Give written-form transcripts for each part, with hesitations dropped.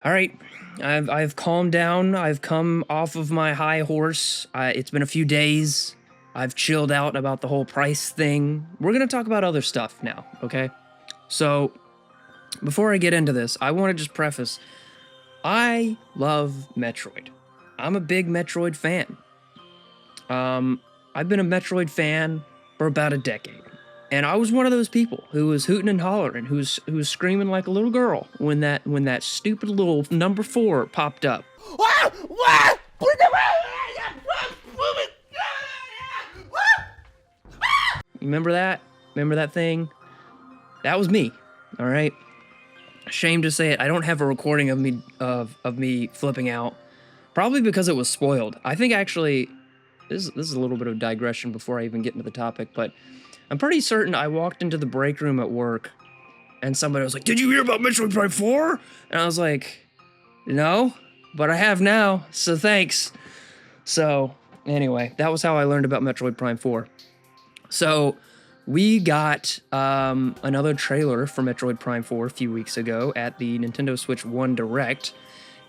All right, I've calmed down. I've come off of my high horse. It's been a few days. I've chilled out about the whole price thing. We're gonna talk about other stuff now, okay? So before I get into this, I want to just preface: I love Metroid. I'm a big Metroid fan. I've been a Metroid fan for about a decade. And I was one of those people who was hooting and hollering, who was screaming like a little girl when that stupid little number 4 popped up. You remember that? Remember that thing? That was me. All right. Shame to say it, I don't have a recording of me flipping out. Probably because it was spoiled. I think actually this is a little bit of digression before I even get into the topic, but I'm pretty certain I walked into the break room at work and somebody was like, "Did you hear about Metroid Prime 4?" And I was like, "No, but I have now, so thanks." So, anyway, that was how I learned about Metroid Prime 4. So, we got another trailer for Metroid Prime 4 a few weeks ago at the Nintendo Switch 1 Direct,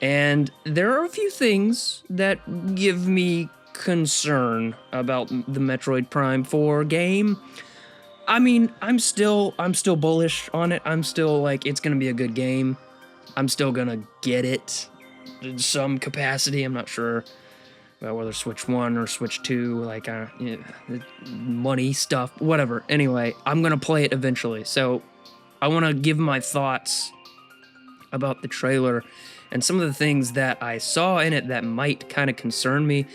and there are a few things that give me concern about the Metroid Prime 4 game. I mean, I'm still bullish on it. I'm still like, it's gonna be a good game. I'm still gonna get it in some capacity. I'm not sure about whether Switch 1 or Switch 2, like, money stuff, whatever. Anyway, I'm gonna play it eventually. So I wanna give my thoughts about the trailer and some of the things that I saw in it that might kind of concern me.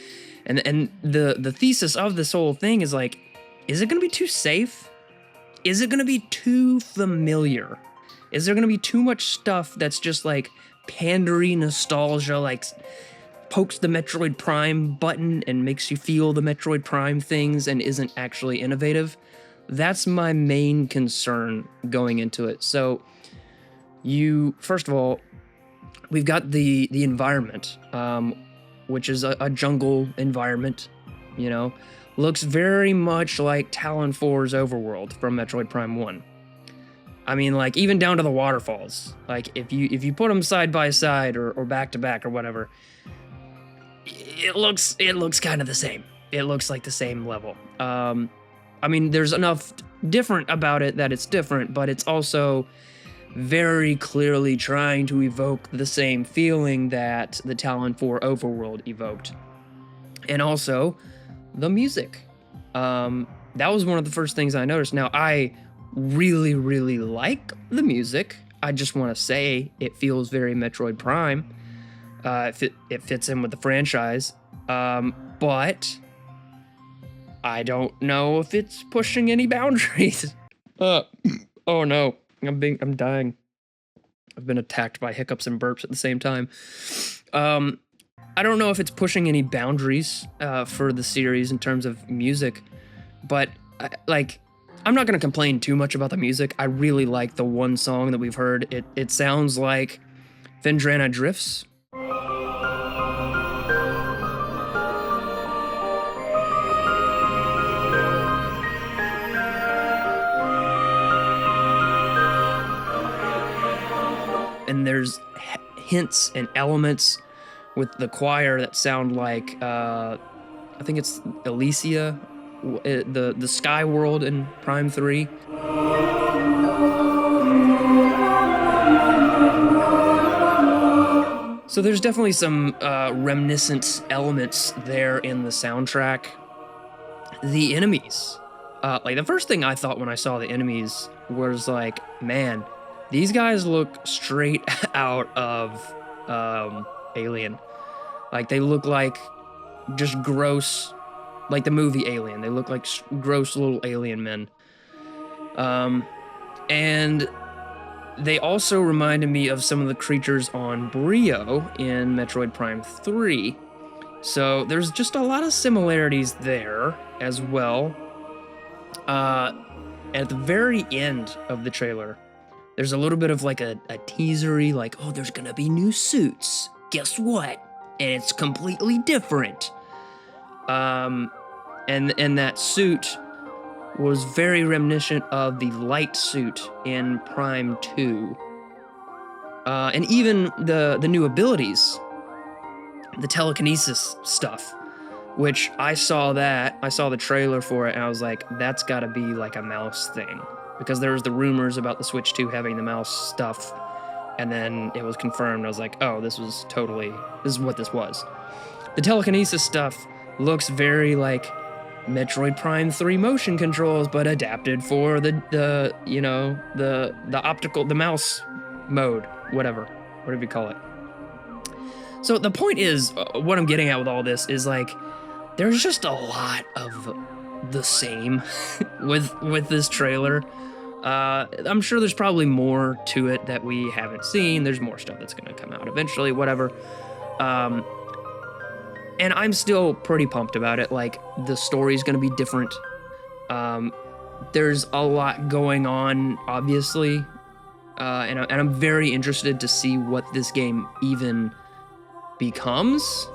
And the thesis of this whole thing is like, is it gonna be too safe? Is it gonna be too familiar? Is there gonna be too much stuff that's just like pandery nostalgia, like pokes the Metroid Prime button and makes you feel the Metroid Prime things and isn't actually innovative? That's my main concern going into it. So first of all, we've got the environment, which is a jungle environment, you know. Looks very much like Talon 4's overworld from Metroid Prime 1. I mean, like, even down to the waterfalls. Like, if you put them side by side or back to back or whatever, it looks kind of the same. It looks like the same level. I mean, there's enough different about it that it's different, but it's also very clearly trying to evoke the same feeling that the Talon 4 overworld evoked. And also, the music. That was one of the first things I noticed. Now, I really, really like the music. I just want to say it feels very Metroid Prime. It fits in with the franchise. But I don't know if it's pushing any boundaries. Oh no, I'm dying. I've been attacked by hiccups and burps at the same time. I don't know if it's pushing any boundaries for the series in terms of music, but I'm not going to complain too much about the music. I really like the one song that we've heard. It sounds like Phendrana Drifts. And there's hints and elements with the choir that sound like, I think it's Elysia, the Sky World in Prime 3. So there's definitely some reminiscent elements there in the soundtrack. The enemies. Like, the first thing I thought when I saw the enemies was like, man, these guys look straight out of Alien. Like, they look like just gross, like the movie Alien. They look like gross little alien men. And they also reminded me of some of the creatures on Brio in Metroid Prime 3. So there's just a lot of similarities there as well. At the very end of the trailer, there's a little bit of like a teasery, like, oh, there's gonna be new suits. Guess what? And it's completely different. And that suit was very reminiscent of the light suit in Prime 2. And even the new abilities, the telekinesis stuff, which I saw the trailer for it, and I was like, that's gotta be like a mouse thing. Because there was the rumors about the Switch 2 having the mouse stuff, and then it was confirmed. I was like, oh, this is what this was. The telekinesis stuff looks very like Metroid Prime 3 motion controls, but adapted for the mouse mode, whatever you call it. So the point is, what I'm getting at with all this is like, there's just a lot of the same with this trailer. I'm sure there's probably more to it that we haven't seen. There's more stuff that's gonna come out eventually, whatever. And I'm still pretty pumped about it. Like, the story's gonna be different. There's a lot going on, obviously. And I'm very interested to see what this game even becomes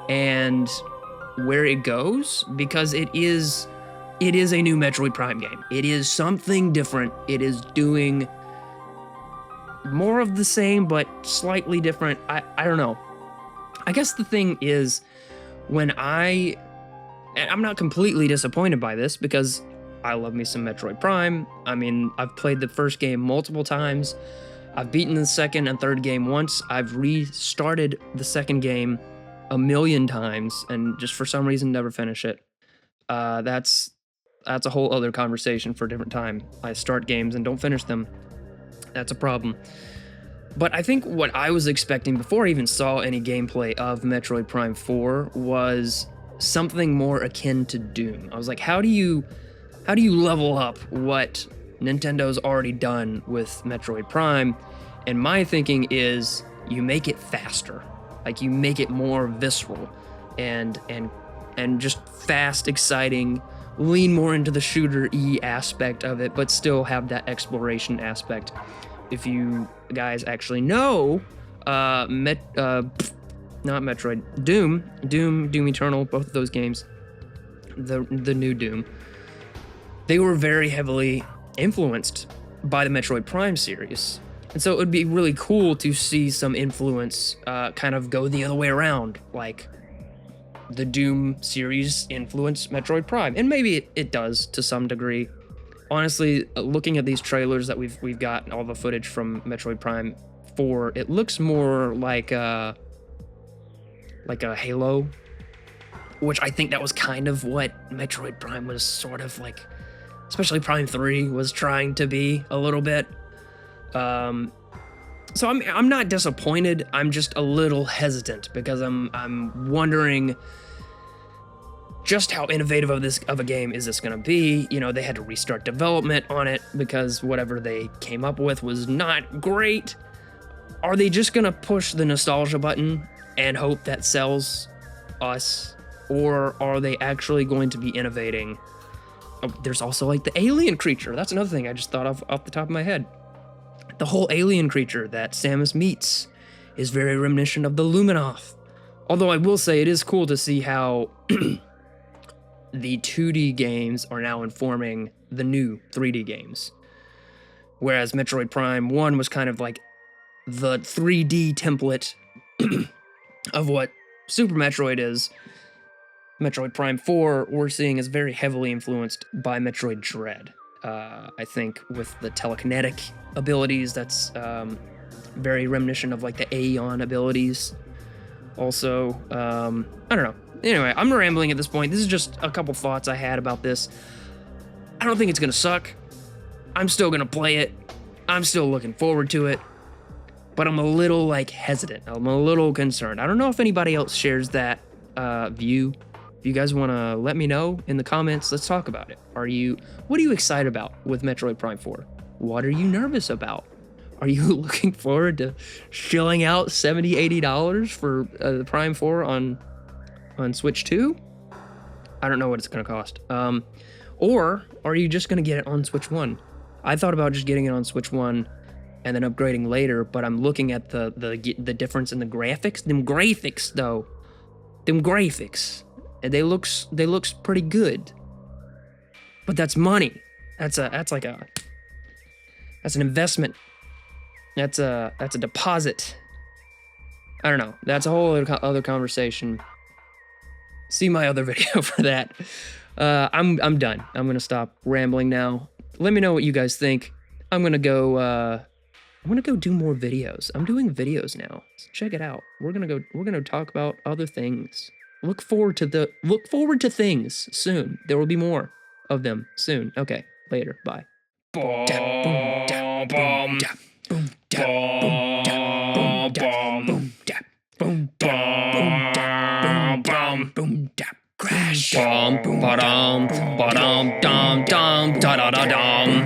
and where it goes, because it is a new Metroid Prime game. It is something different. It is doing more of the same, but slightly different. I don't know. I guess the thing is, and I'm not completely disappointed by this, because I love me some Metroid Prime. I mean, I've played the first game multiple times. I've beaten the second and third game once. I've restarted the second game a million times, and just for some reason never finish it. That's a whole other conversation for a different time. I start games and don't finish them. That's a problem. But I think what I was expecting before I even saw any gameplay of Metroid Prime 4 was something more akin to Doom. I was like, how do you level up what Nintendo's already done with Metroid Prime? And my thinking is, you make it faster. Like, you make it more visceral and just fast, exciting, lean more into the shooter-y aspect of it, but still have that exploration aspect. If you guys actually know, not Metroid, Doom Eternal, both of those games, the new Doom, they were very heavily influenced by the Metroid Prime series. And so it would be really cool to see some influence kind of go the other way around, like the Doom series influenced Metroid Prime. And maybe it does to some degree. Honestly, looking at these trailers that we've got, all the footage from Metroid Prime 4, it looks more like a Halo, which I think that was kind of what Metroid Prime was sort of like, especially Prime 3 was trying to be a little bit. So I'm not disappointed. I'm just a little hesitant, because I'm wondering just how innovative of a game is this going to be. You know, they had to restart development on it because whatever they came up with was not great. Are they just going to push the nostalgia button and hope that sells us? Or are they actually going to be innovating? Oh, there's also like the alien creature. That's another thing I just thought of off the top of my head. The whole alien creature that Samus meets is very reminiscent of the Luminoth. Although I will say it is cool to see how the 2D games are now informing the new 3D games. Whereas Metroid Prime 1 was kind of like the 3D template of what Super Metroid is. Metroid Prime 4, we're seeing, is very heavily influenced by Metroid Dread. I think with the telekinetic abilities, that's very reminiscent of like the Aeon abilities. Also, I don't know. Anyway, I'm rambling at this point. This is just a couple thoughts I had about this. I don't think it's gonna suck. I'm still gonna play it. I'm still looking forward to it. But I'm a little like hesitant. I'm a little concerned. I don't know if anybody else shares that view. If you guys want to let me know in the comments, let's talk about it. What are you excited about with Metroid Prime 4? What are you nervous about? Are you looking forward to shelling out $70, $80 for the Prime 4 on Switch 2? I don't know what it's going to cost. Or are you just going to get it on Switch 1? I thought about just getting it on Switch 1 and then upgrading later, but I'm looking at the difference in the graphics. Them graphics, though. Them graphics. And they looks pretty good. But that's money. That's an investment. That's a deposit. I don't know. That's a whole other conversation. See my other video for that. I'm done. I'm gonna stop rambling now. Let me know what you guys think. I'm gonna go do more videos. I'm doing videos now. So check it out. We're gonna talk about other things. Look forward to things soon. There will be more of them soon. Okay, later. Bye. Boom, boom, boom, boom, boom, boom, boom, boom, boom, boom, crash. Bum, ba-dum, ba-dum, dum, dum, da da da dum.